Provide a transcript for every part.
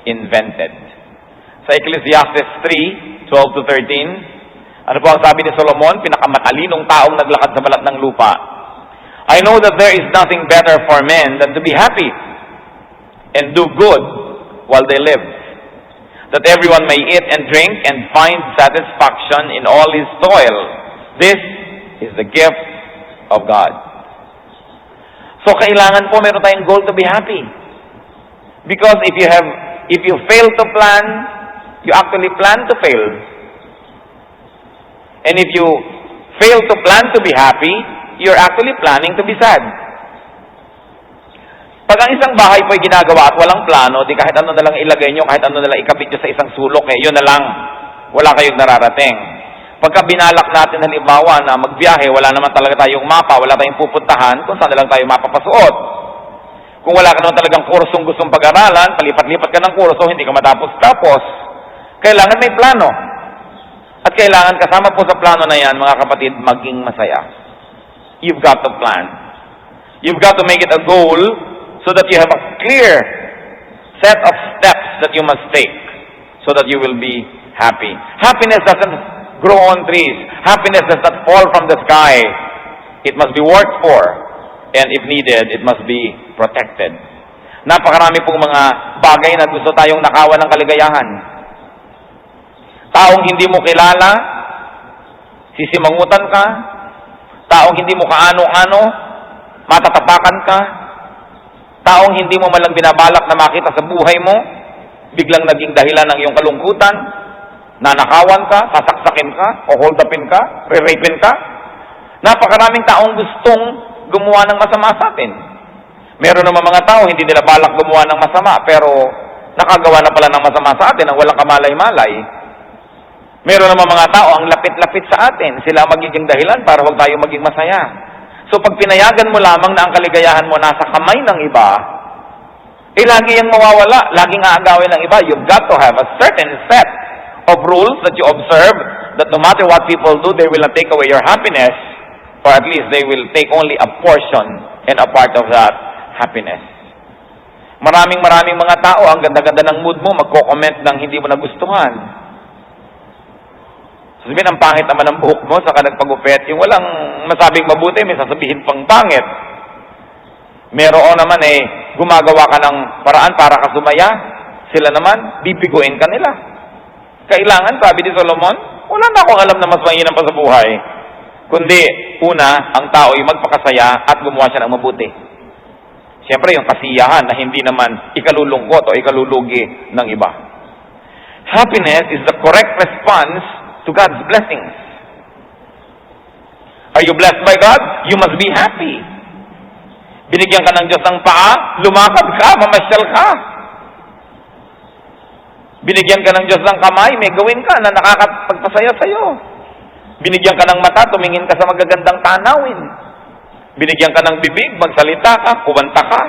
invented. Sa Ecclesiastes 3:12-13, ano po ang sabi ni Solomon, pinakamatalinong taong naglakad sa balat ng lupa? I know that there is nothing better for men than to be happy and do good while they live, that everyone may eat and drink and find satisfaction in all his toil. This is the gift of God. So kailangan po meron tayong goal to be happy. Because if you fail to plan, you actually plan to fail. And if you fail to plan to be happy, you're actually planning to be sad. Pag ang isang bahay po ay ginagawa at walang plano, di kahit ano na lang ilagay nyo, kahit ano na lang ikabit nyo sa isang sulok, yun na lang. Wala kayong nararating. Pagka binalak natin halimbawa na magbiyahe, wala naman talaga tayong mapa, wala tayong pupuntahan, kung saan na lang tayo mapapasuot. Kung wala ka naman talagang kursong gustong pag-aralan, palipat-lipat ka ng kurso, hindi ka matapos-tapos. Kailangan may plano. At kailangan kasama po sa plano na yan, mga kapatid, maging masaya. You've got to plan. You've got to make it a goal so that you have a clear set of steps that you must take so that you will be happy. Happiness doesn't grow on trees. Happiness does not fall from the sky. It must be worked for. And if needed, it must be protected. Napakarami pong mga bagay na gusto tayong nakawan ng kaligayahan. Taong hindi mo kilala, sisimangutan ka. Taong hindi mo kaano-ano, matatapakan ka. Taong hindi mo malang binabalak na makita sa buhay mo, biglang naging dahilan ng iyong kalungkutan, nanakawan ka, sasaksakin ka, o hold upin ka, re-rapin ka. Napakaraming taong gustong gumawa ng masama sa atin. Meron naman mga tao, hindi nila balak gumawa ng masama, pero nakagawa na pala ng masama sa atin ang walang kamalay-malay. Meron naman mga tao, ang lapit-lapit sa atin, sila magiging dahilan para huwag tayo maging masaya. So pag pinayagan mo lamang na ang kaligayahan mo nasa kamay ng iba, lagi yung mawawala, laging aagawin ng iba. You've got to have a certain set of rules that you observe, that no matter what people do, they will not take away your happiness, or at least they will take only a portion and a part of that happiness. Maraming mga tao, ang ganda-ganda ng mood mo, magko-comment ng hindi mo nagustuhan. Sabihin, ang pangit naman ng buhok mo, saka nagpagupit. Yung walang masabing mabuti, may sasabihin pang pangit. Meron naman gumagawa ka ng paraan para ka sumaya. Sila naman, bibiguin ka nila. Kailangan, sabi ni Solomon, wala na akong alam na mas mainam pa sa buhay. Kundi, una, ang tao ay magpakasaya at gumawa siya ng mabuti. Siyempre, yung kasiyahan na hindi naman ikalulungkot o ikalulugi ng iba. Happiness is the correct response to God's blessings. Are you blessed by God? You must be happy. Binigyan ka ng Diyos ng paa, lumakad ka, mamasyal ka. Binigyan ka ng Diyos ng kamay, may gawin ka na nakakapagpasaya sa'yo. Binigyan ka ng mata, tumingin ka sa magagandang tanawin. Binigyan ka ng bibig, magsalita ka, kumanta ka.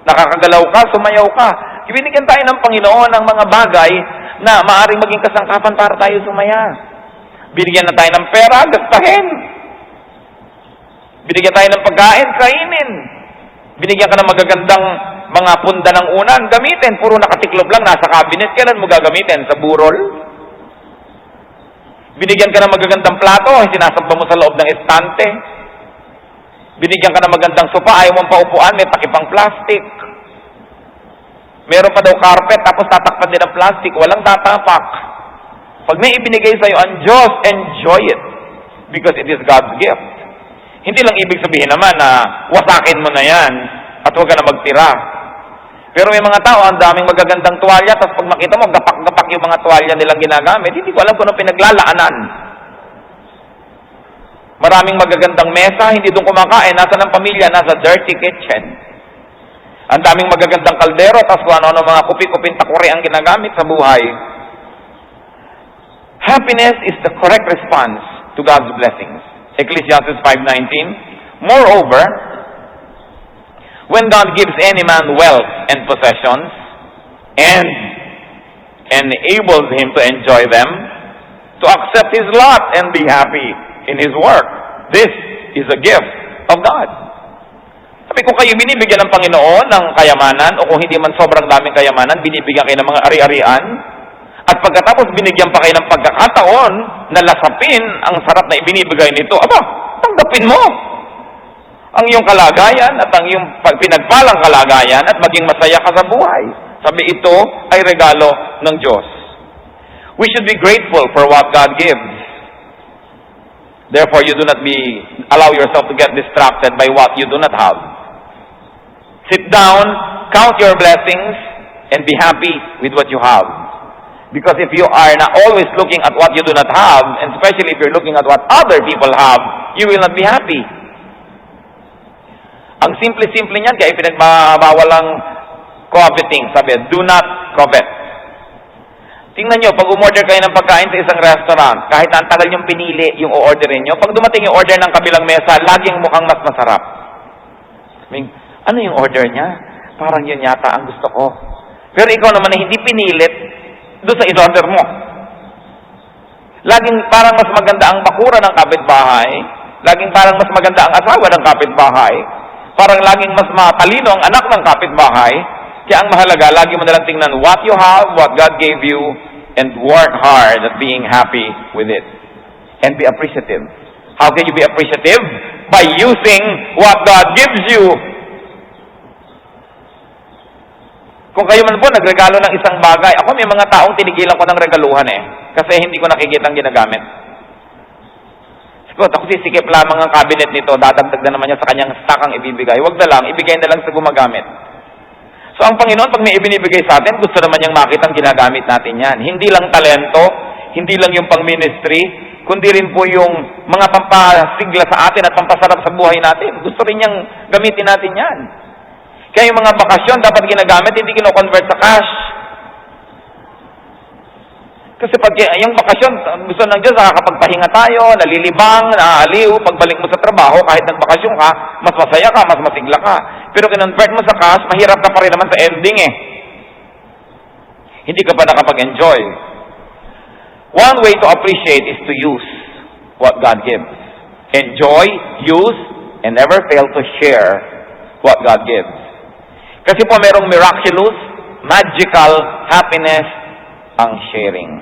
Nakakagalaw ka, sumayaw ka. Binigyan tayo ng Panginoon ng mga bagay na maaaring maging kasangkapan para tayo sumaya. Binigyan na tayo ng pera, gastahin. Binigyan tayo ng pagkain, kainin. Binigyan ka ng magagandang mga punda ng unan, gamitin. Puro nakatiklob lang, nasa cabinet. Kailan mo gagamitin? Sa burol? Binigyan ka ng magagandang plato, sinasamba mo sa loob ng estante. Binigyan ka ng magandang sopa, ayaw mong paupuan, may takipang plastic. Meron pa daw carpet, tapos tatakpan din ng plastic, walang tatapak. Pag may ibinigay sa'yo ang Diyos, enjoy it. Because it is God's gift. Hindi lang ibig sabihin naman na wasakin mo na yan at huwag ka na magtira. Pero may mga tao, ang daming magagandang tuwalya, tapos pag makita mo, gapak-gapak yung mga tuwalya nilang ginagamit, hindi ko alam kung anong pinaglalaanan. Maraming magagandang mesa, hindi doon kumakain, nasa ng pamilya, nasa dirty kitchen. Ang daming magagandang kaldero, tapos kung ano-ano mga kupi-kuping takuri ang ginagamit sa buhay. Happiness is the correct response to God's blessings. Ecclesiastes 5:19. Moreover, when God gives any man wealth and possessions, and enables him to enjoy them, to accept his lot and be happy in his work, this is a gift of God. Sabi ko, kayo binibigyan ng Panginoon ng kayamanan, o kung hindi man sobrang daming kayamanan, binibigyan kayo ng mga ari-arian, at pagkatapos binigyan pa kayo ng pagkakataon na lasapin ang sarap na ibinibigay nito, aba, tanggapin mo ang iyong kalagayan at ang iyong pinagpalang kalagayan at maging masaya ka sa buhay. Sabi, ito ay regalo ng Diyos. We should be grateful for what God gives. Therefore, you do not allow yourself to get distracted by what you do not have. Sit down, count your blessings, and be happy with what you have. Because if you are not always looking at what you do not have, and especially if you're looking at what other people have, you will not be happy. Ang simple-simple niyan, kaya pinagbawal ang coveting. Sabi, do not covet. Tingnan nyo, pag umorder kayo ng pagkain sa isang restaurant, kahit na ang tagal yung pinili yung o-orderin nyo, pag dumating yung order ng kabilang mesa, laging mukhang mas masarap. I mean, ano yung order niya? Parang yun yata ang gusto ko. Pero ikaw naman na hindi pinilit doon sa in-order mo. Laging parang mas maganda ang bakura ng kapitbahay, laging parang mas maganda ang asawa ng kapitbahay, parang laging mas matalino ang anak ng kapitbahay. Kaya ang mahalaga, lagi mo nalang tingnan what you have, what God gave you, and work hard at being happy with it. And be appreciative. How can you be appreciative? By using what God gives you. Kung kayo man po nagregalo ng isang bagay, ako may mga taong tinigilan ko ng regaluhan kasi hindi ko nakikita ang ginagamit. Siguro, ako sisikip lamang ang cabinet nito, dadagdag na naman niya sa kanyang stock ang ibibigay. Huwag na lang, ibigay na lang sa gumagamit. So ang Panginoon, pag may ibinibigay sa atin, gusto naman niyang makita ang ginagamit natin yan. Hindi lang talento, hindi lang yung pang-ministry, kundi rin po yung mga pampasigla sa atin at pampasarap sa buhay natin. Gusto rin niyang gamitin natin yan. Kaya yung mga bakasyon dapat ginagamit, hindi kino-convert sa cash. Kasi pag yung bakasyon, gusto ng Diyos, nakakapagpahinga tayo, nalilibang, naaaliw, pagbalik mo sa trabaho, kahit nagbakasyon ka, mas masaya ka, mas masigla ka. Pero kinonvert mo sa cash, mahirap ka pa rin naman sa ending Hindi ka pa nakapag-enjoy. One way to appreciate is to use what God gives. Enjoy, use, and never fail to share what God gives. Kasi po merong miraculous, magical happiness ang sharing.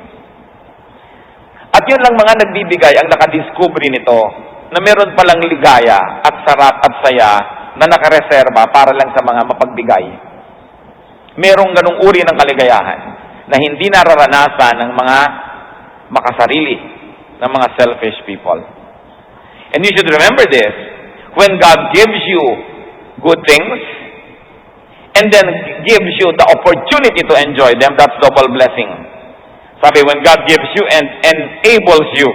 At yun lang mga nagbibigay ang nakadiscovery nito na meron palang ligaya at sarap at saya na nakareserba para lang sa mga mapagbigay. Merong ganung uri ng kaligayahan na hindi nararanasan ng mga makasarili, ng mga selfish people. And you should remember this, when God gives you good things, and then gives you the opportunity to enjoy them, that's double blessing. Sabi, when God gives you and enables you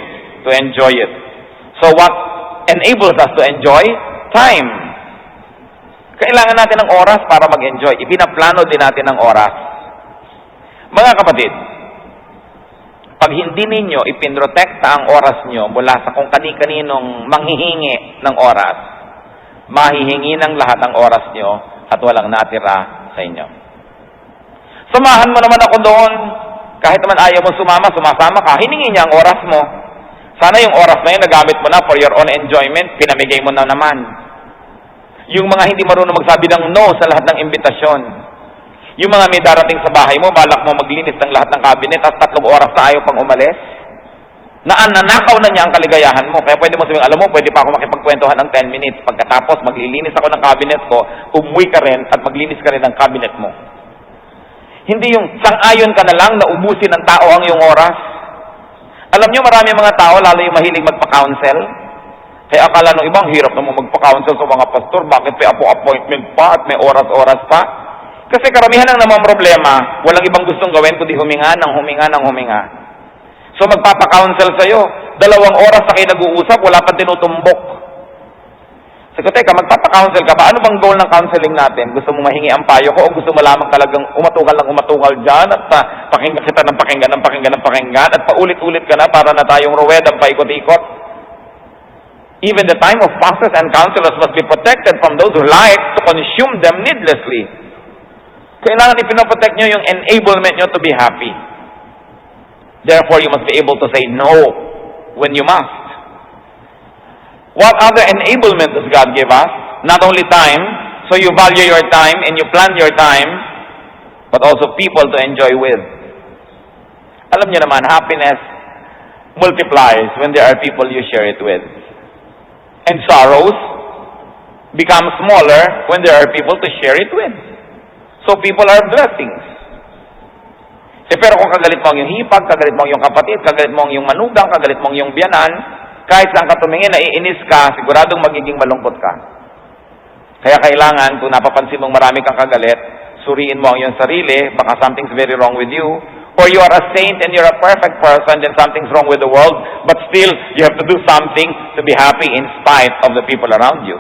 to enjoy it. So what enables us to enjoy? Time. Kailangan natin ng oras para mag-enjoy. Ipinaplano din natin ng oras. Mga kapatid, pag hindi ninyo ipinrotekta ang oras nyo mula sa kung kani-kaninong manghihingi ng oras, mahihingi ng lahat ng oras nyo at walang natira sa inyo. Samahan mo naman ako doon. Kahit naman ayaw mo sumama, sumasama ka, hiningi niya ang oras mo. Sana yung oras na yun, nagamit mo na for your own enjoyment, pinamigay mo na naman. Yung mga hindi marunong magsabi ng no sa lahat ng imbitasyon. Yung mga may darating sa bahay mo, balak mo maglinis ng lahat ng cabinet at 3 oras na ayaw pang umalis. Nanakaw na niya ang kaligayahan mo. Kaya pwede mo sabihin, alam mo, pwede pa ako makipagkwentuhan ng 10 minutes. Pagkatapos, maglilinis ako ng cabinet ko, umuwi ka rin at maglinis ka rin ng cabinet mo. Hindi yung sang-ayon ka na lang na ubusin ng tao ang iyong oras. Alam niyo, marami mga tao, lalo yung mahilig magpa-counsel. Kaya akala ng ibang hirap naman magpa-counsel sa mga pastor. Bakit may appointment pa at may oras-oras pa? Kasi karamihan ng namang problema, walang ibang gustong gawin kundi huminga ng huminga ng huminga. So magpapa-counsel sa'yo, 2 oras na kayo nag-uusap, wala pang tinutumbok. Sabi ko, teka, magpapa-counsel ka ba? Ano bang goal ng counseling natin? Gusto mo mahingi ang payo ko o gusto mo lamang talagang umatukal dyan at pakinggan kita ng pakinggan at paulit-ulit ka na para na tayong ruwedang paikot-ikot? Even the time of pastors and counselors must be protected from those who like to consume them needlessly. Kailangan ipinoprotect nyo yung enablement nyo to be happy. Therefore, you must be able to say no when you must. What other enablement does God give us? Not only time, So you value your time and you plan your time, but also people to enjoy with. Alam niyo naman, happiness multiplies when there are people you share it with. And sorrows become smaller when there are people to share it with. So people are blessings. Pero kung kagalit mo ang iyong hipag, kagalit mo ang iyong kapatid, kagalit mo ang iyong manugang, kagalit mo ang iyong biyanan, kahit saan ka tumingin, naiinis ka, siguradong magiging malungkot ka. Kaya kailangan, kung napapansin mong marami kang kagalit, suriin mo ang iyong sarili, baka something's very wrong with you, or you are a saint and you're a perfect person, then something's wrong with the world, but still, you have to do something to be happy in spite of the people around you.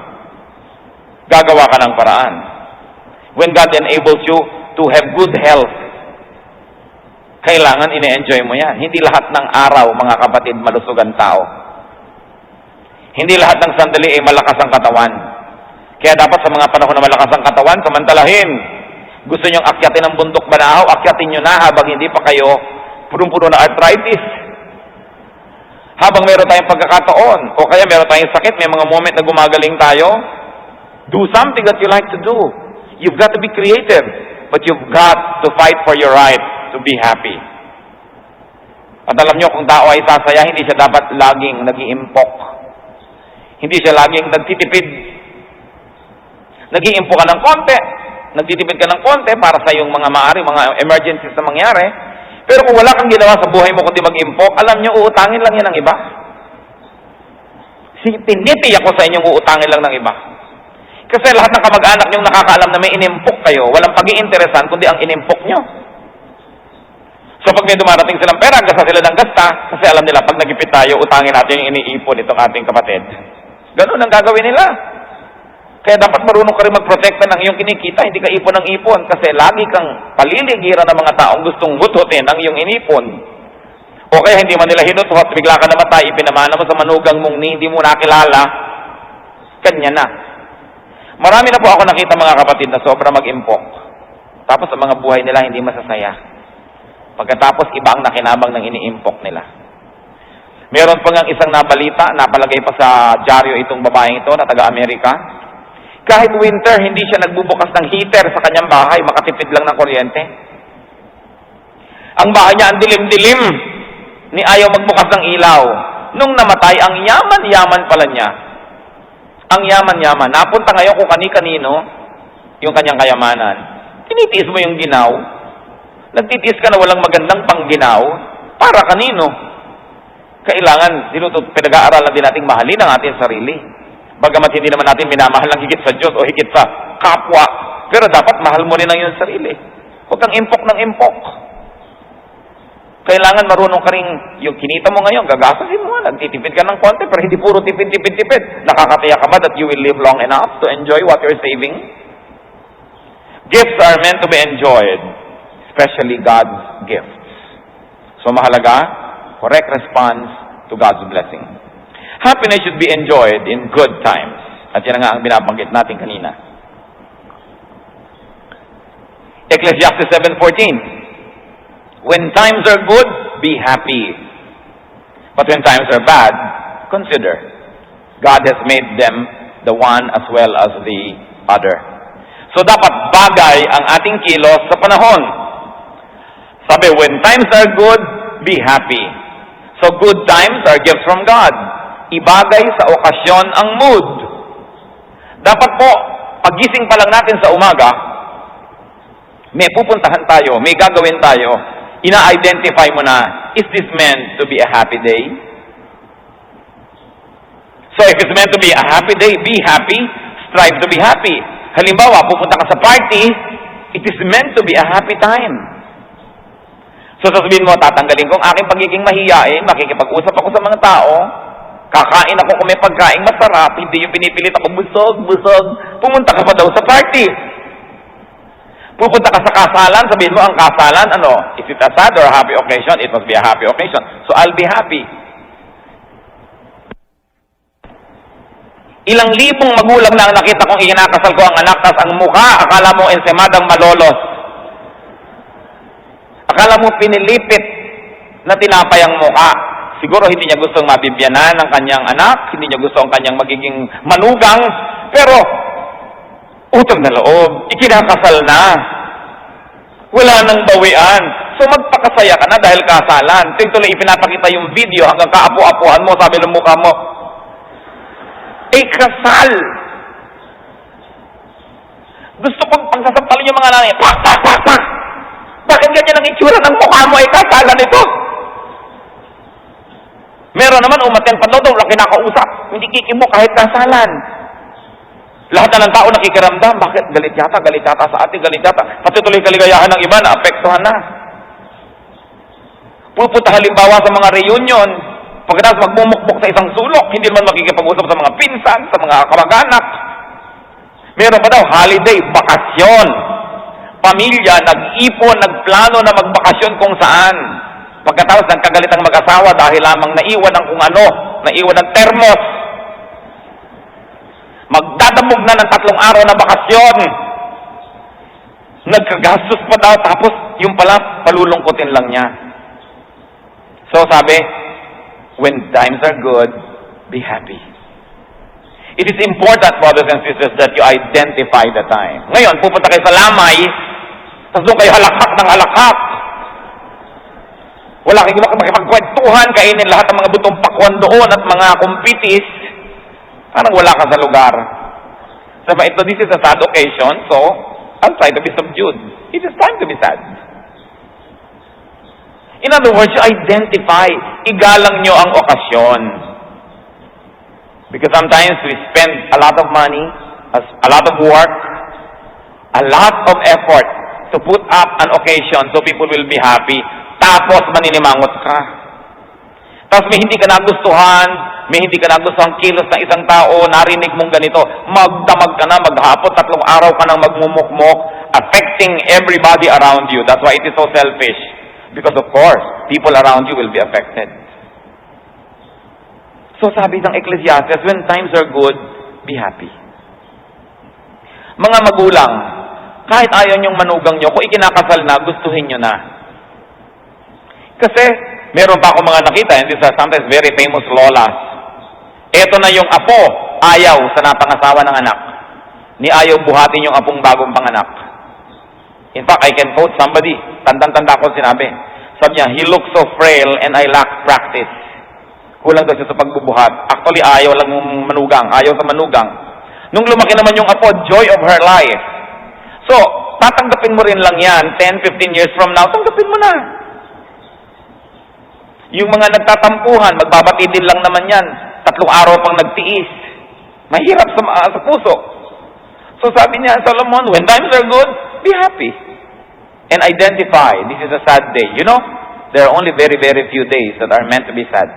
Gagawa ka ng paraan. When God enables you to have good health, kailangan ine-enjoy mo yan. Hindi lahat ng araw, mga kapatid, malusog ang tao. Hindi lahat ng sandali ay malakas ang katawan. Kaya dapat sa mga panahon na malakas ang katawan, samantalahin. Gusto nyong akyatin ang bundok Banahaw, akyatin nyo na habang hindi pa kayo punong-puno na arthritis. Habang meron tayong pagkakataon, o kaya meron tayong sakit, may mga moment na gumagaling tayo, do something that you like to do. You've got to be creative, but you've got to fight for your right to be happy. At alam nyo, kung tao ay sasaya, hindi siya dapat laging nag-iimpok. Hindi siya laging nagtitipid. Nag-iimpok ka ng konti, nagtitipid ka ng konti para sa iyong mga maaari, mga emergencies na mangyari. Pero kung wala kang ginawa sa buhay mo kundi mag-impok, alam nyo, uutangin lang yan ng iba. Tinitiyak ko sa inyong uutangin lang ng iba. Kasi lahat ng kamag-anak nyong nakakaalam na may inimpok kayo, walang pag-iinteresan kundi ang inimpok nyo. So pag may dumarating silang pera, gasta sila ng gasta, kasi alam nila, pag nagipit tayo, utangin natin yung iniipon itong ating kapatid. Ganun ang gagawin nila. Kaya dapat marunong ka rin magprotekta ng iyong kinikita, hindi ka ipon ng ipon, kasi lagi kang paliligiran ng mga taong gustong hututin ang iyong inipon. O kaya hindi man nila hinutot, bigla ka namatay, ipinamana mo sa manugang mong hindi mo nakilala, kanya na. Marami na po ako nakita mga kapatid na sobra mag-impok. Tapos ang mga buhay nila hindi masasaya. Pagkatapos iba ang nakinabang ng iniimpok nila. Meron pa ngang isang nabalita, napalagay pa sa dyaryo itong babaeng ito na taga-Amerika. Kahit winter, hindi siya nagbubukas ng heater sa kanyang bahay, makatipid lang ng kuryente. Ang bahay niya ang dilim-dilim, ni ayaw magbukas ng ilaw. Nung namatay, ang yaman-yaman pala niya. Ang yaman-yaman. Napunta ngayon kung kani-kanino yung kanyang kayamanan. Tinitiis mo yung ginaw. Nagtitiis ka na walang magandang pangginaw. Para kanino? Kailangan, pinag-aaralan din nating mahalin ang ating sarili. Bagamat hindi naman natin minamahal ng higit sa Diyos o higit sa kapwa. Pero dapat mahal mo rin ang iyong sarili. Huwag kang impok ng impok. Kailangan marunong ka rin, yung kinita mo ngayon, gagasasin mo, nagtitipid ka ng konti, pero hindi puro tipid. Nakakatiya ka ba that you will live long enough to enjoy what you're saving? Gifts are meant to be enjoyed, especially God's gifts. So mahalaga, correct response to God's blessing. Happiness should be enjoyed in good times. At yan nga ang binabanggit natin kanina. Ecclesiastes 7:14. When times are good, be happy. But when times are bad, consider. God has made them the one as well as the other. So dapat bagay ang ating kilos sa panahon. Sabi, when times are good, be happy. So good times are gifts from God. Ibagay sa okasyon ang mood. Dapat po, pagising pa lang natin sa umaga, may pupuntahan tayo, may gagawin tayo, ina-identify mo na, is this meant to be a happy day? So if it's meant to be a happy day, be happy, strive to be happy. Halimbawa, pupunta ka sa party, it is meant to be a happy time. So sasabihin mo, tatanggalin ko ang aking pagiging mahiyain, makikipag-usap ako sa mga tao, kakain ako kung may pagkain masarap, hindi yung pinipilit ako busog. Pumunta ka pa daw sa party. Pupunta ka sa kasalan, sabihin mo, ang kasalan, is it a sad or a happy occasion? It must be a happy occasion. So I'll be happy. Ilang libong magulang na ang nakita kong ikinakasal ko ang anak, tas ang mukha, akala mo ensemadang malolos. Akala mo pinilipit na tinapay ang mukha. Siguro hindi niya gustong mabibyanan ng kanyang anak, hindi niya gusto ang kanyang magiging manugang, pero Utang na loob. Ikinakasal na. Wala nang bawian. So magpakasaya ka na dahil kasalan. Tuloy ipinapakita yung video hanggang kaapu-apuhan mo, sabi ng mukha mo, kasal. Gusto kong pagsasampalin yung mga langit. Pak, pak, pak, pak. Bakit ganyan ang itsura ng mukha mo? Kasalan ito. Meron naman umaten pa daw, wala kinakausap. Hindi kikimo kahit kasalan. Lahat na ng tao nakikiramdam. Bakit? Galit yata sa atin, galit yata. Pati tuloy kaligayahan ng iba, naapektuhan na. Pupunta halimbawa sa mga reunion, pagkatapos magmumukmuk sa isang sulok, hindi naman makikipag-usap sa mga pinsan, sa mga kamag-anak. Meron pa daw, holiday, bakasyon. Pamilya, nag-ipon, nagplano na magbakasyon kung saan. Pagkatapos nagkagalit ang mag-asawa dahil lamang naiwan ng kung ano, naiwan ng termos. Magdadamog na ng 3 araw na bakasyon. Nagkagastos pa daw, tapos yung pala, palulungkutin lang niya. So sabi, when times are good, be happy. It is important, brothers and sisters, that you identify the time. Ngayon, pupunta kayo sa lamay, tapos doon kayo halakhak ng halakhak. Wala kayong makipagkwentuhan, kainin lahat ng mga butong pakwan doon at mga kumpitis. Parang wala ka sa lugar. Sabi, this is a sad occasion, so I'll try to be subdued. It is time to be sad. In other words, you identify, igalang nyo ang okasyon. Because sometimes we spend a lot of money, a lot of work, a lot of effort to put up an occasion so people will be happy. Tapos maninimangot ka. Tapos may hindi ka nagustuhan, may hindi ka nagustuhan kilos ng isang tao, narinig mong ganito, magdamag ka na, maghapon, 3 araw ka nang magmumukmok, affecting everybody around you. That's why it is so selfish. Because of course, people around you will be affected. So sabi ng Ecclesiastes, when times are good, be happy. Mga magulang, kahit ayaw niyong manugang niyo, kung ikinakasal na, gustuhin niyo na. Kasi, meron pa ako mga nakita, and these are sometimes very famous lolas. Eto na yung apo, ayaw sa napangasawa ng anak. Ni ayaw buhatin yung apong bagong panganak. In fact, I can quote somebody, tandang-tanda ko sinabi. Sabi niya, he looks so frail and I lack practice. Kulang daw siya sa pagbubuhat. Actually, ayaw lang manugang, ayaw sa manugang. Nung lumaki naman yung apo, joy of her life. So, tatanggapin mo rin lang yan, 10, 15 years from now, tanggapin mo na. Yung mga nagtatampuhan, magbabati din lang naman yan. 3 araw pang nagtiis. Mahirap sa puso. So sabi niya, Solomon, when times are good, be happy. And identify, this is a sad day. You know, there are only very, very few days that are meant to be sad.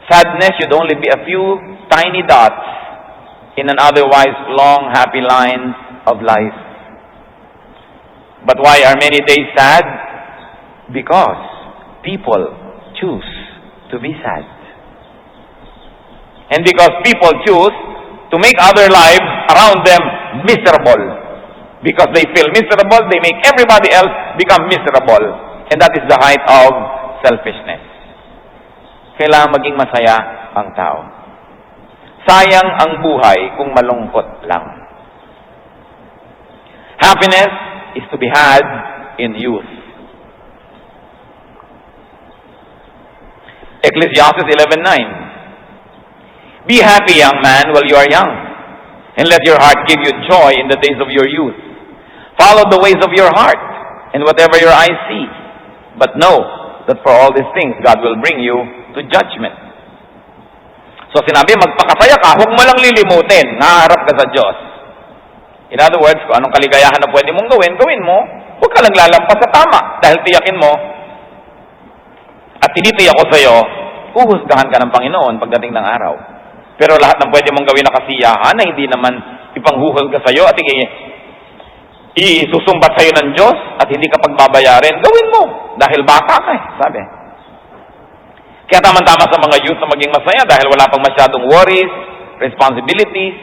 Sadness should only be a few tiny dots in an otherwise long, happy line of life. But why are many days sad? Because people choose to be sad. And because people choose to make other lives around them miserable. Because they feel miserable, they make everybody else become miserable. And that is the height of selfishness. Kailangan maging masaya ang tao. Sayang ang buhay kung malungkot lang. Happiness is to be had in youth. Ecclesiastes 11:9. Be happy, young man, while you are young, and let your heart give you joy in the days of your youth. Follow the ways of your heart, and whatever your eyes see. But know that for all these things, God will bring you to judgment. So sinabi, magpakasaya ka, huwag mo lang lilimutin, naharap ka sa Diyos. In other words, kung anong kaligayahan na pwede mong gawin, gawin mo. Huwag ka lang lalampas sa tama, dahil tiyakin mo, at tinitiyak ko sa iyo, huhusgahan ka ng Panginoon pagdating ng araw. Pero lahat ng pwede mong gawin na kasiyahan na hindi naman ipanghuhol ka sa iyo at isusumbat sa iyo ng Diyos at hindi ka pagbabayarin, gawin mo. Dahil bata ka sabi. Kaya tama-tama sa mga youth na maging masaya dahil wala pang masyadong worries, responsibilities,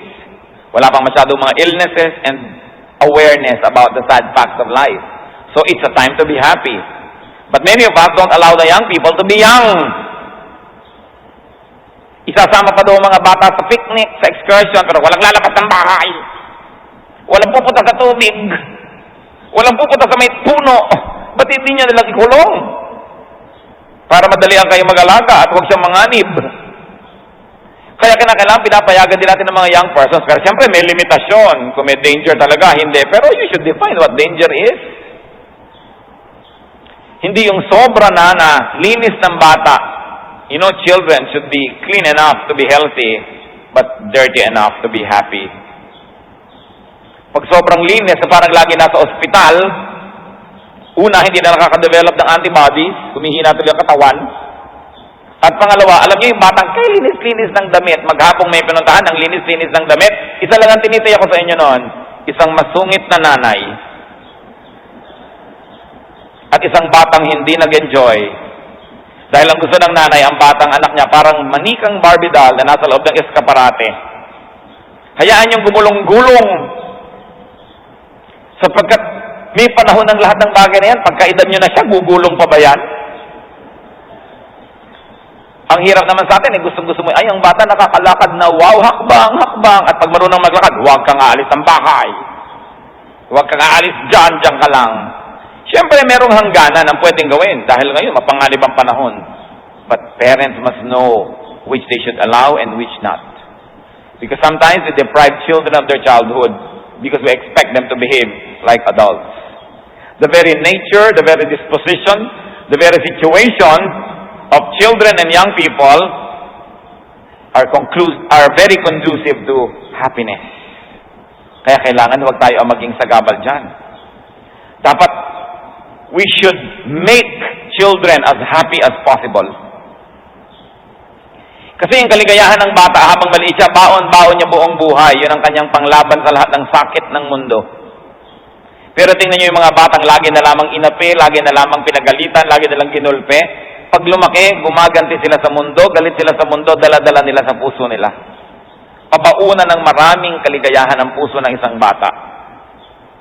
wala pang masyadong mga illnesses and awareness about the sad facts of life. So it's a time to be happy. But many of us don't allow the young people to be young. Isasama pa daw mga bata sa picnic, sa excursion, pero walang lalabas ng bahay. Walang pupunta sa tubig. Walang pupunta sa may puno. Ba't hindi niya nilang ikulong? Para madalian kayo mag-alaga at huwag siyang manganib. Kaya kinakailangan pinapayagan din natin ng mga young persons. Pero siyempre may limitasyon. Kung may danger talaga, hindi. Pero you should define what danger is. Hindi yung sobra na linis ng bata. You know, children should be clean enough to be healthy, but dirty enough to be happy. Pag sobrang linis na parang lagi nasa ospital, una, hindi na nakaka-develop ng antibodies, humihina tuloy ang katawan. At pangalawa, alam niyo yung batang kay linis-linis ng damit, maghapong may pinuntahan, ang linis-linis ng damit, isa lang ang tinitay ako sa inyo noon, isang masungit na nanay. At isang batang hindi nag-enjoy. Dahil ang gusto ng nanay, ang batang anak niya, parang manikang Barbie doll na nasa loob ng eskaparate. Hayaan niyong gumulong-gulong. Sapagkat may panahon ng lahat ng bagay na yan, pagkaedad niyo na siya, gugulong pa ba yan? Ang hirap naman sa atin, gustong-gusto mo, ay, ang bata nakakalakad na, wow, hakbang, hakbang. At pag marunong maglakad, huwag kang aalis ng bahay. Huwag kang aalis dyan ka lang. Siyempre, merong hangganan ang pwedeng gawin dahil ngayon, mapanganib ang panahon. But parents must know which they should allow and which not. Because sometimes we deprive children of their childhood because we expect them to behave like adults. The very nature, the very disposition, the very situation of children and young people are very conducive to happiness. Kaya kailangan huwag tayo ang maging sagabal dyan. Dapat we should make children as happy as possible. Kasi yung kaligayahan ng bata habang maliit siya, baon-baon niya buong buhay. Yun ang kanyang panglaban sa lahat ng sakit ng mundo. Pero tingnan niyo yung mga batang lagi na lamang inapi, lagi na lamang pinagalitan, lagi na lang ginulpe. Pag lumaki, gumaganti sila sa mundo, galit sila sa mundo, dala-dala nila sa puso nila. Pabaunan ng maraming kaligayahan ang puso ng isang bata.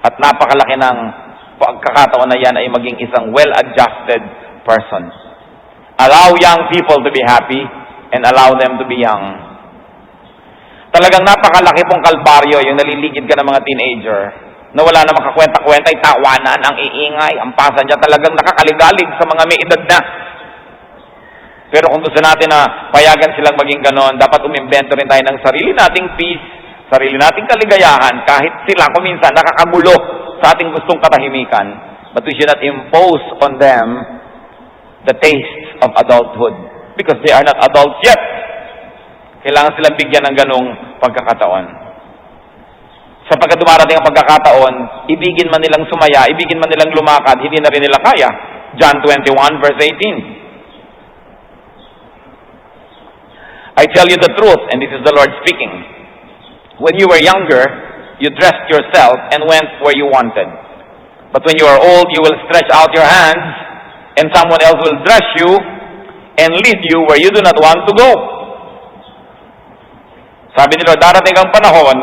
At napakalaki ng pagkakataon na yan ay maging isang well-adjusted person. Allow young people to be happy and allow them to be young. Talagang napakalaki pong kalbaryo yung naliligid ka ng mga teenager na wala na makakwenta-kwenta, tawanan, ang iingay, ang pasan niya talagang nakakaligalig sa mga may edad na. Pero kung gusto natin na payagan silang maging ganon, dapat umimbento rin tayo ng sarili nating peace, sarili nating kaligayahan, kahit sila kuminsan nakakagulo sa ating gustong katahimikan. But we should not impose on them the taste of adulthood because they are not adults yet. Kailangan silang bigyan ng ganong pagkakataon. Sapagkat dumarating ang pagkakataon, ibigin man nilang sumaya, ibigin man nilang lumakad, hindi na rin nila kaya. John 21 verse 18. I tell you the truth, and this is the Lord speaking. When you were younger, you dressed yourself and went where you wanted. But when you are old, you will stretch out your hands, and someone else will dress you and lead you where you do not want to go. Sabi ni Lord, darating ang panahon,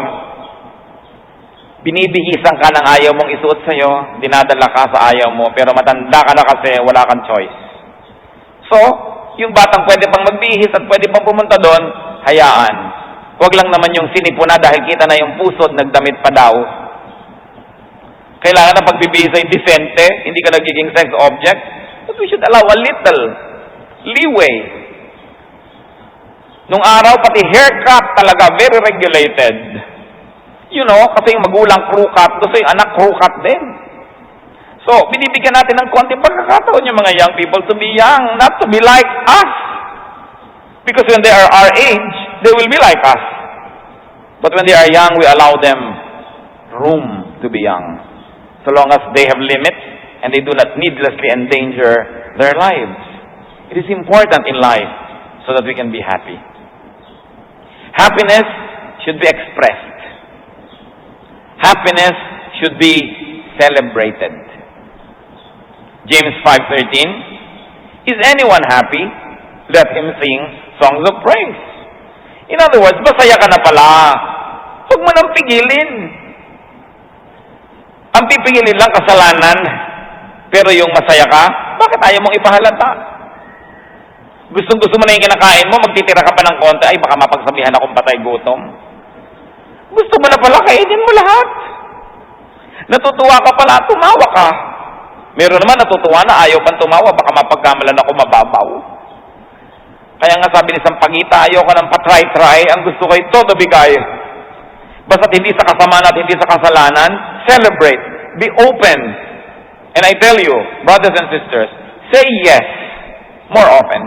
binibihisan ka ng ayaw mong isuot sa'yo, dinadala ka sa ayaw mo, pero matanda ka na kasi wala kang choice. So, yung batang pwede pang magbihis at pwede pang pumunta doon, hayaan. Huwag lang naman yung sinipuna dahil kita na yung pusod, nagdamit pa daw. Kailangan na pagbibihis ay decente, hindi ka nagiging sex object. But we should allow a little leeway. Nung araw, pati haircut talaga, very regulated. You know, kasi yung magulang crew cut, gusto yung anak crew cut din. So, binibigyan natin ng konting pagkakataon yung mga young people to be young, not to be like us. Because when they are our age, they will be like us. But when they are young, we allow them room to be young. So long as they have limits and they do not needlessly endanger their lives. It is important in life so that we can be happy. Happiness should be expressed. Happiness should be celebrated. James 5:13, is anyone happy? Let him sing songs of praise. In other words, masaya ka na pala. Huwag mo nang pigilin. Ang pipigilin lang kasalanan. Pero yung masaya ka, bakit ayaw mong ipahalata? Gustong-gusto mo na yung kinakain mo, magtitira ka pa ng konti, ay baka mapagsabihan akong patay gutom. Gusto mo na pala, kainin mo lahat. Natutuwa ka pala, tumawa ka. Meron naman natutuwa na ayaw kang tumawa, baka mapagkamalan ako mababaw. Kaya nga sabi ni Sampaguita, ayaw ka ng patry-try, ang gusto ko ay todo bigay. Basta't hindi sa kasamaan at hindi sa kasalanan, celebrate, be open. And I tell you, brothers and sisters, say yes more often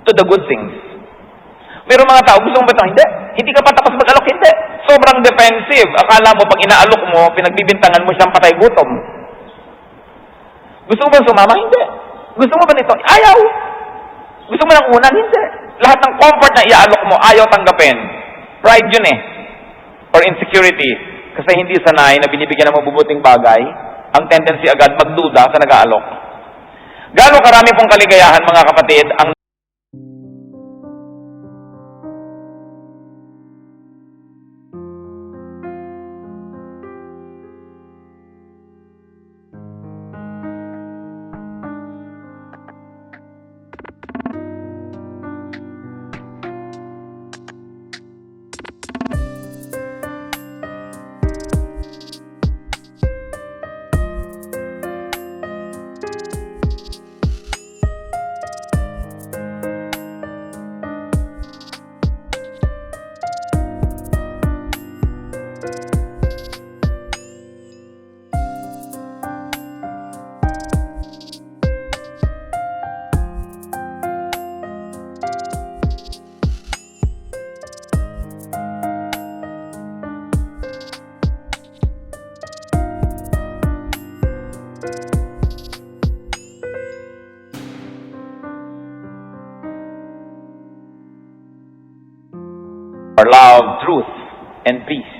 to the good things. Meron mga tao, gusto mo ba ito? Hindi ka pa tapos mag-alok, hindi. Sobrang defensive. Akala mo, pag inaalok mo, pinagbibintangan mo siyang patay gutom. Gusto mo ba sumama? Hindi. Gusto mo ba nito? Ayaw. Gusto mo ng unan? Hindi. Lahat ng comfort na iaalok mo, ayaw tanggapin. Pride yun eh. Or insecurity. Kasi hindi sanay na binibigyan ng mabubuting bagay, ang tendency agad magduda sa nag-aalok. Gaano karami pong kaligayahan, mga kapatid, ang for love, truth, and peace.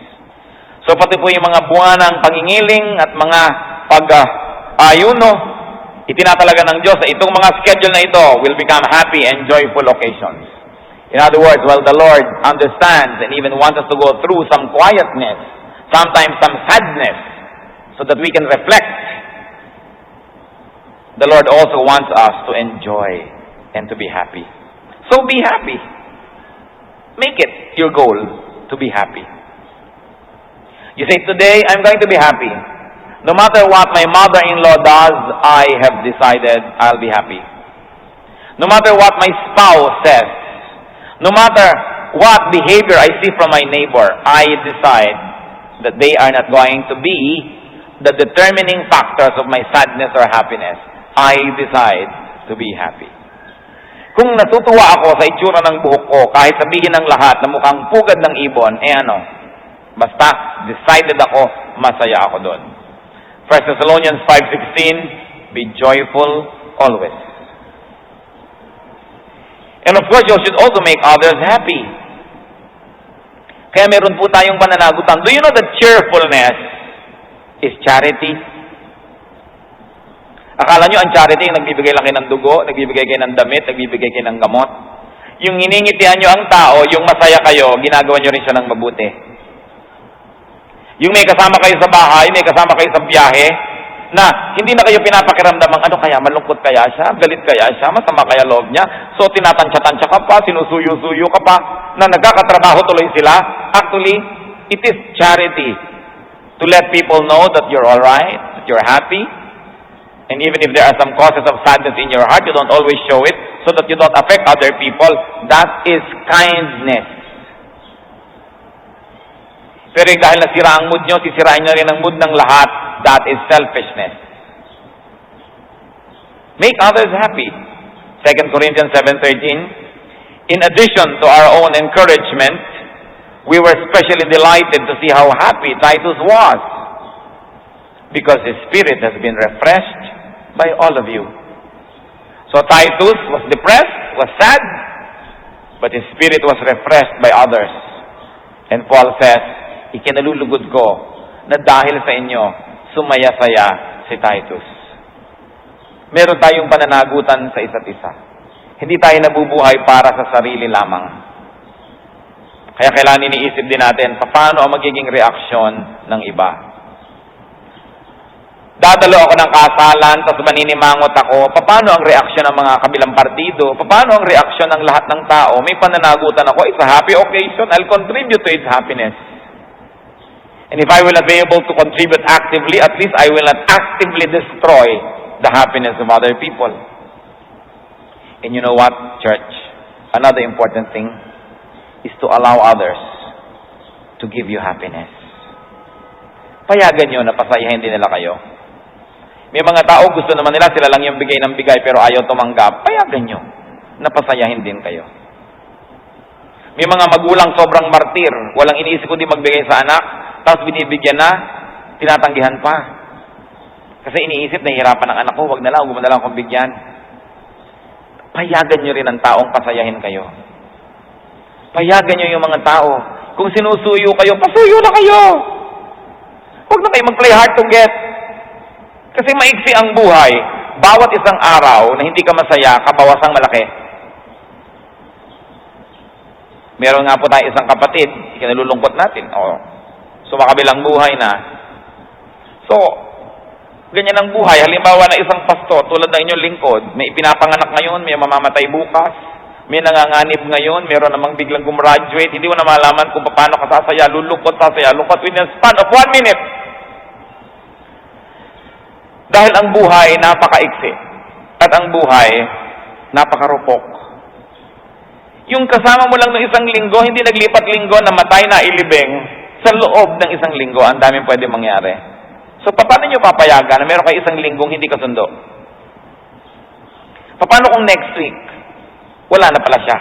So pati po yung mga buwan ng pangingiling at mga pag-ayuno, itinatalaga ng Diyos sa itong mga schedule na ito will become happy and joyful occasions. In other words, while the Lord understands and even wants us to go through some quietness, sometimes some sadness, so that we can reflect, the Lord also wants us to enjoy and to be happy. So be happy. Make it your goal to be happy. You say, today I'm going to be happy. No matter what my mother-in-law does, I have decided I'll be happy. No matter what my spouse says, no matter what behavior I see from my neighbor, I decide that they are not going to be the determining factors of my sadness or happiness. I decide to be happy. Kung natutuwa ako sa itsura ng buhok ko, kahit sabihin ng lahat na mukhang pugad ng ibon, basta decided ako, masaya ako doon. 1 Thessalonians 5:16, be joyful always. And of course, you should also make others happy. Kaya meron po tayong pananagutan. Do you know that cheerfulness is charity? Akala nyo ang charity yung nagbibigay lang kayo ng dugo, nagbibigay kayo ng damit, nagbibigay kayo ng gamot. Yung hiningitian nyo ang tao, yung masaya kayo, ginagawa nyo rin siya ng mabuti. Yung may kasama kayo sa bahay, may kasama kayo sa biyahe, na hindi na kayo pinapakiramdam ang ano kaya, malungkot kaya siya, galit kaya siya, masama kaya loob niya, so tinatansya-tansya ka pa, sinusuyo-suyo ka pa, na nagkakatrabaho tuloy sila. Actually, it is charity to let people know that you're alright, that you're happy. And even if there are some causes of sadness in your heart, you don't always show it so that you don't affect other people. That is kindness. Pero dahil nasira ang mood nyo, sisirain nyo rin ang mood ng lahat. That is selfishness. Make others happy. 2 Corinthians 7:13. In addition to our own encouragement, we were especially delighted to see how happy Titus was, because his spirit has been refreshed by all of you. So Titus was depressed, was sad, but his spirit was refreshed by others. And Paul says, ikinalulugod ko na dahil sa inyo, sumaya-saya si Titus. Meron tayong pananagutan sa isa't isa. Hindi tayo nabubuhay para sa sarili lamang. Kaya kailangan iniisip din natin, paano ang magiging reaksyon ng iba. Dadalo ako ng kasalan, tapos maninimangot ako, paano ang reaksyon ng mga kabilang partido? Paano ang reaksyon ng lahat ng tao? May pananagutan ako, it's a happy occasion, I'll contribute to its happiness. And if I will not be able to contribute actively, at least I will not actively destroy the happiness of other people. And you know what, church? Another important thing is to allow others to give you happiness. Payagan nyo na pasayahin din nila kayo. May mga tao gusto naman nila sila lang yung bigay ng bigay pero ayaw tumanggap. Payagan nyo na pasayahin din kayo. May mga magulang sobrang martir, walang iniisip kundi magbigay sa anak, tapos binibigyan na, tinatanggihan pa. Kasi iniisip, nahihirapan ng anak ko, wag na lang akong bigyan. Payagan nyo rin ang taong pasayahin kayo. Payagan nyo yung mga tao. Kung sinusuyo kayo, pasuyo na kayo. Huwag na kayo mag-play hard to get. Kasi maiksi ang buhay. Bawat isang araw na hindi ka masaya, kabawasang malaki. Meron nga po tayo isang kapatid, ikinalulungkot natin. Sumakabilang buhay na. So, ganyan ang buhay. Halimbawa na isang pastor, tulad ng inyong lingkod, may ipinapanganak ngayon, may mamamatay bukas, may nanganganib ngayon, meron namang biglang gumraduate, hindi mo na malaman kung paano ka sasaya, lulungkot within a span of 1 minute. Dahil ang buhay napakaiksi at ang buhay napakarupok. Yung kasama mo lang ng isang linggo, hindi naglipat linggo, namatay na ilibing, sa loob ng isang linggo, ang daming pwede mangyari. So, paano nyo papayagan na meron kayo isang linggong hindi kasundo? Paano kung next week, wala na pala siya?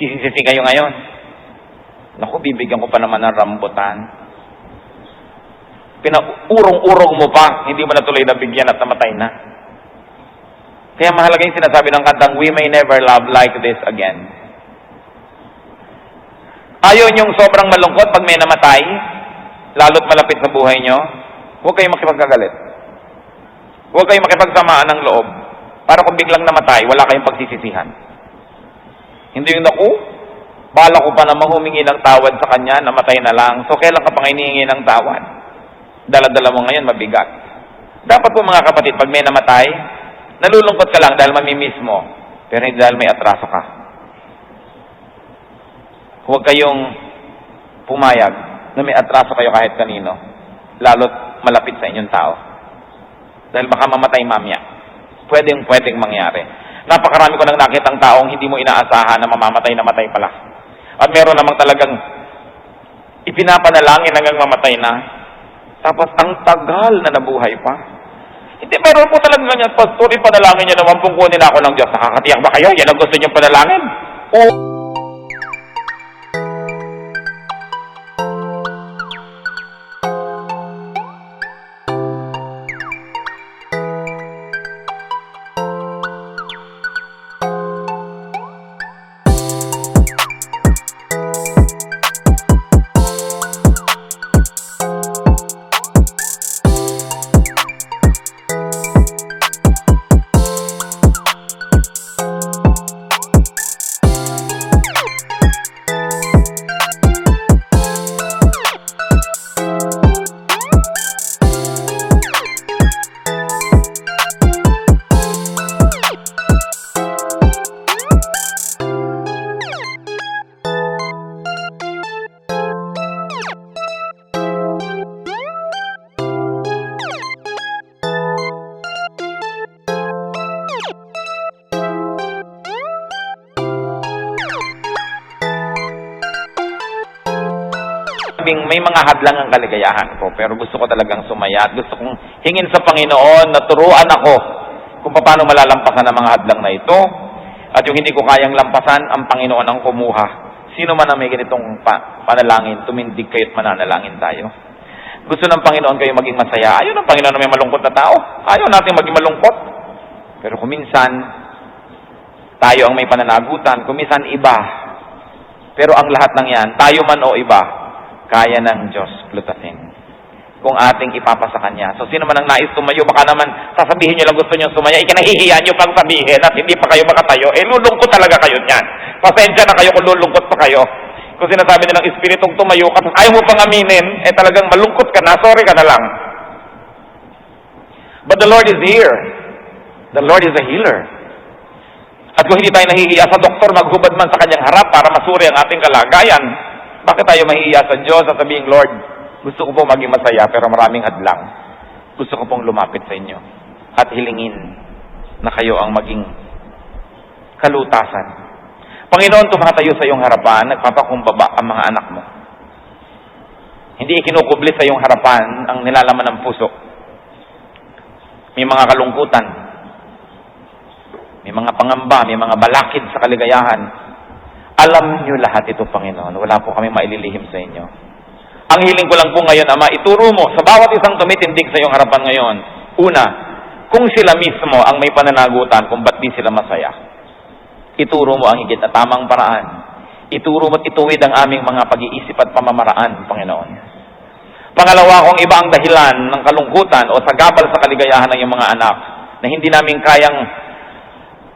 Sisisi kayo ngayon. Naku, bibigyan ko pa naman ng rambutan. Pinaurong-urong mo pa, hindi mo na tuloy nabigyan at namatay na. Kaya mahalaga yung sinasabi ng kantang, we may never love like this again. Ayaw niyong sobrang malungkot pag may namatay, lalo't malapit sa buhay niyo, huwag kayong makipagkagalit. Huwag kayong makipagsamaan ng loob. Para kung biglang namatay, wala kayong pagsisisihan. Hindi yung naku, bala ko pa namang humingi ng tawad sa kanya, namatay na lang. So kailan ka pa ngayon hihingi ng tawad? Dala-dala mo ngayon, mabigat. Dapat po mga kapatid, pag may namatay, nalulungkot ka lang dahil mamimiss mo, pero hindi dahil may atraso ka. Huwag kayong pumayag na may atraso kayo kahit kanino, lalo't malapit sa inyong tao. Dahil baka mamatay mamaya. Pwedeng mangyari. Napakarami ko nang nakitang taong hindi mo inaasahan na mamamatay pala. At meron namang talagang ipinapanalangin hanggang mamatay na. Tapos ang tagal na nabuhay pa. Hindi, meron po talagang ganyan, pastor, ipanalangin niyo naman pong kunin ako ng Diyos. Nakakatiyak ba kayo? Yan ang gusto niyong panalangin? Oo. May mga hadlang ang kaligayahan ko, pero gusto ko talagang sumaya at gusto kong hingin sa Panginoon na turuan ako kung paano malalampasan ang mga hadlang na ito. At yung hindi ko kayang lampasan, ang Panginoon ang kumuha. Sino man ang may ganitong panalangin, tumindig kayo't mananalangin tayo. Gusto ng Panginoon kayo maging masaya. Ayaw ng Panginoon na may malungkot na tao. Ayaw natin maging malungkot. Pero kung minsan, tayo ang may pananagutan. Kung minsan, iba. Pero ang lahat ng yan, tayo man o iba, kaya ng Diyos lutasin kung ating ipapasa Kanya. So, sino man ang nais tumayo, baka naman sasabihin nyo lang gusto nyo sumaya, ikinahihiya nyo pang sabihin at hindi pa kayo makatayo, lulungkot talaga kayo niyan. Pasensya na kayo kung lulungkot pa kayo. Kung sinasabi nilang Espiritong tumayo ka, ayaw mo pang aminin, talagang malungkot ka na, sorry ka na lang. But the Lord is here. The Lord is a healer. At kung hindi tayo nahihiya sa doktor, maghubad man sa kanyang harap para masuri ang ating kalagayan, Bakit tayo mahihiya sa Diyos? Sasabihin, Lord, gusto ko po maging masaya pero maraming hadlang. Gusto ko pong lumapit sa inyo at hilingin na kayo ang maging kalutasan. Panginoon, tumatayo sa iyong harapan, nagpapakumbaba ang mga anak mo. Hindi ikinukubli sa iyong harapan ang nilalaman ng puso. May mga kalungkutan, may mga pangamba, may mga balakid sa kaligayahan. Alam niyo lahat ito, Panginoon. Wala po kami maililihim sa inyo. Ang hiling ko lang po ngayon, Ama, ituro mo sa bawat isang tumitindig sa iyong harapan ngayon. Una, kung sila mismo ang may pananagutan kung ba't di sila masaya. Ituro mo ang higit na tamang paraan. Ituro mo at ituwid ang aming mga pag-iisip at pamamaraan, Panginoon. Pangalawa, kung iba ang dahilan ng kalungkutan o sagabal sa kaligayahan ng iyong mga anak na hindi namin kayang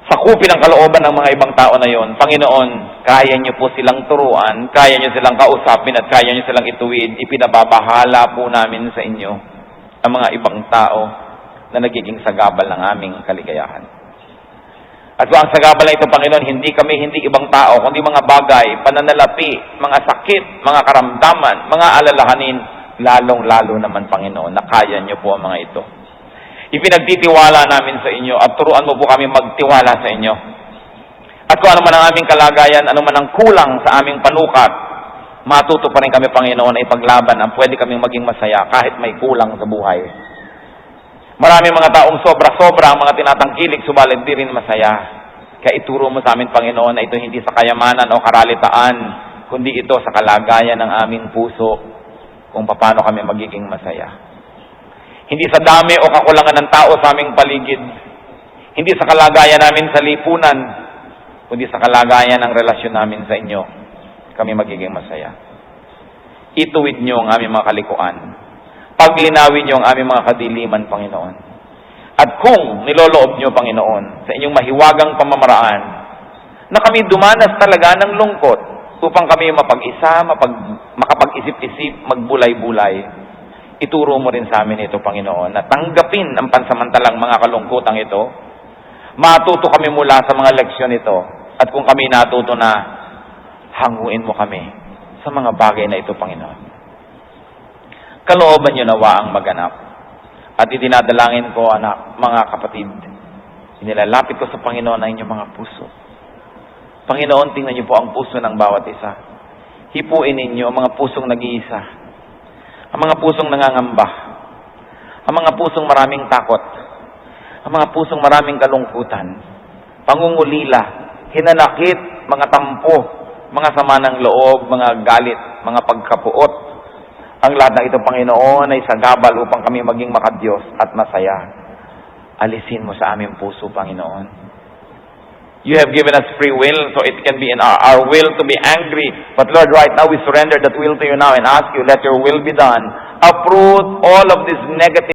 sakupin ang kalooban ng mga ibang tao na yon, Panginoon, kaya niyo po silang turuan, kaya niyo silang kausapin at kaya niyo silang ituwid. Ipinababahala po namin sa inyo ang mga ibang tao na nagiging sagabal ng aming kaligayahan. At kung ang sagabal na ito, Panginoon, hindi ibang tao, kundi mga bagay, pananalapi, mga sakit, mga karamdaman, mga alalahanin, lalong-lalo naman, Panginoon, na kaya niyo po ang mga ito. Ipinagtitiwala namin sa inyo at turuan mo po kami magtiwala sa inyo. At kung ano man ang aming kalagayan, ano man ang kulang sa aming panukat, matuto pa rin kami, Panginoon, ay paglaban ang pwede kaming maging masaya kahit may kulang sa buhay. Maraming mga taong sobra-sobra ang mga tinatangkilik, subalit di rin masaya. Kaya ituro mo sa amin, Panginoon, na ito hindi sa kayamanan o karalitaan, kundi ito sa kalagayan ng aming puso kung paano kami magiging masaya. Hindi sa dami o kakulangan ng tao sa aming paligid. Hindi sa kalagayan namin sa lipunan, kundi sa kalagayan ng relasyon namin sa inyo, kami magiging masaya. Ituwid niyo ang aming mga kalikuan. Paglinawin niyo ang aming mga kadiliman, Panginoon. At kung niloloob niyo, Panginoon, sa inyong mahiwagang pamamaraan, na kami dumanas talaga ng lungkot upang kami mapag-isa, makapag-isip-isip, magbulay-bulay, ituro mo rin sa amin ito, Panginoon, na tanggapin ang pansamantalang mga kalungkutang ito, matuto kami mula sa mga leksyon ito, at kung kami natuto na, hanguin mo kami sa mga bagay na ito, Panginoon. Kalooban niyo nawa ang maganap. At idinadalangin ko, anak, mga kapatid, inilalapit ko sa Panginoon ang inyong mga puso. Panginoon, tingnan niyo po ang puso ng bawat isa. Hipuin ninyo ang mga pusong nag-iisa. Ang mga pusong nangangamba. Ang mga pusong maraming takot. Ang mga pusong maraming kalungkutan. Pangungulila, hinanakit, mga tampo, mga sama ng loob, mga galit, mga pagkapuot. Ang lahat ng ito, Panginoon, ay sagabal upang kami maging makadiyos at masaya. Alisin mo sa aming puso, Panginoon. You have given us free will, so it can be in our will to be angry. But Lord, right now we surrender that will to you now and ask you, let your will be done. Uproot all of this negative